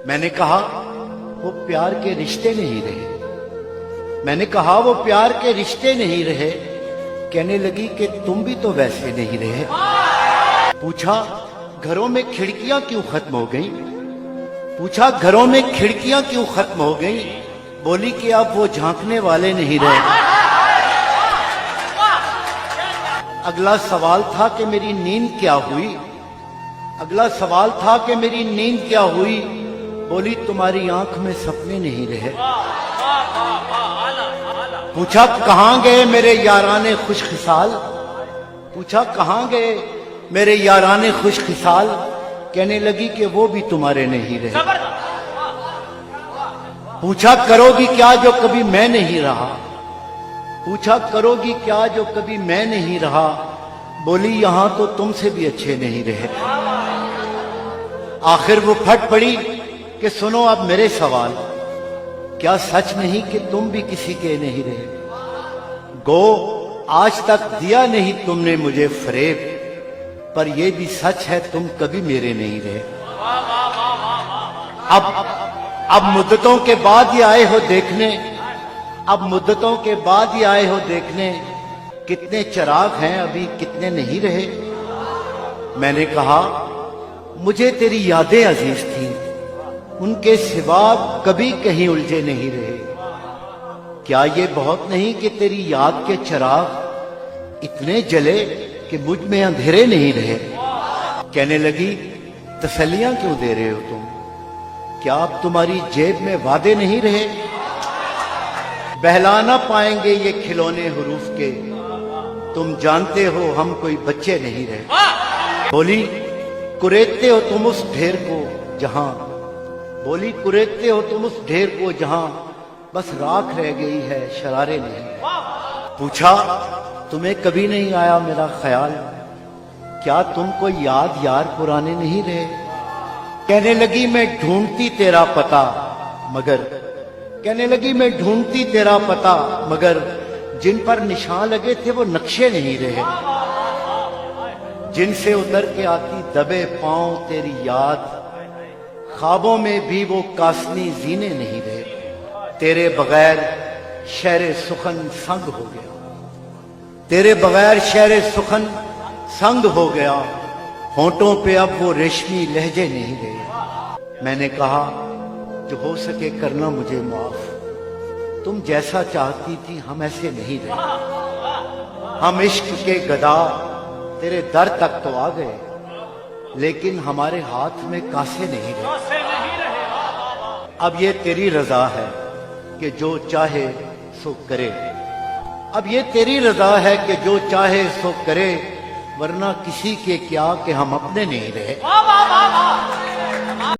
मैंने कहा वो प्यार के रिश्ते नहीं रहे। मैंने कहा वो प्यार के रिश्ते नहीं रहे। कहने लगी कि तुम भी तो वैसे नहीं रहे। पूछा घरों में खिड़कियां क्यों खत्म हो गई? पूछा घरों में खिड़कियां क्यों खत्म हो गई? बोली कि अब वो झांकने वाले नहीं रहे। अगला सवाल था कि मेरी नींद क्या हुई? अगला सवाल था कि मेरी नींद क्या हुई? बोली तुम्हारी आंख में सपने नहीं रहे। पूछा कहां गए मेरे याराने खुशखिसाल? पूछा कहां गए मेरे याराने खुशखिसाल? कहने लगी कि वो भी तुम्हारे नहीं रहे। पूछा करोगी क्या जो कभी मैं नहीं रहा? पूछा करोगी क्या जो कभी मैं नहीं रहा? बोली यहां तो तुमसे भी अच्छे नहीं रहे। आखिर वो फट पड़ी कि सुनो अब मेरे सवाल, क्या सच नहीं कि तुम भी किसी के नहीं रहे? गो आज तक दिया नहीं तुमने मुझे फरेब, पर यह भी सच है तुम कभी मेरे नहीं रहे। अब मुद्दतों के बाद ही आए हो देखने, अब मुद्दतों के बाद ही आए हो देखने, कितने चिराग हैं अभी कितने नहीं रहे। मैंने कहा मुझे तेरी यादें अजीज थी, उनके सिवा कभी कहीं उलझे नहीं रहे। क्या ये बहुत नहीं कि तेरी याद के चिराग इतने जले कि मुझ में अंधेरे नहीं रहे? कहने लगी तसल्लियां क्यों दे रहे हो तुम? क्या अब तुम्हारी जेब में वादे नहीं रहे? बहला ना पाएंगे ये खिलौने हुरूफ के, तुम जानते हो हम कोई बच्चे नहीं रहे। बोली कुरेदते हो तुम उस ढेर को जहां, बोली कुरेदते हो तुम उस ढेर को जहां बस राख रह गई है शरारे नहीं। पूछा तुम्हें कभी नहीं आया मेरा ख्याल? क्या तुमको याद यार पुराने नहीं रहे? कहने लगी मैं ढूंढती तेरा पता मगर, कहने लगी मैं ढूंढती तेरा पता मगर जिन पर निशान लगे थे वो नक्शे नहीं रहे। जिनसे उतर के आती दबे पांव तेरी याद, ख्वाबों में भी वो कासनी जीने नहीं रहे। तेरे बगैर शहरे सुखन संग हो गया, तेरे बगैर शहरे सुखन संग हो गया। होंठों पे अब वो रेशमी लहजे नहीं रहे। मैंने कहा जो हो सके करना मुझे माफ, तुम जैसा चाहती थी हम ऐसे नहीं रहे। हम इश्क के गदा तेरे दर तक तो आ गए, लेकिन हमारे हाथ में कासे नहीं रहे। अब ये तेरी रजा है कि जो चाहे सो करे, अब ये तेरी रजा है कि जो चाहे सो करे, वरना किसी के क्या कि हम अपने नहीं रहे।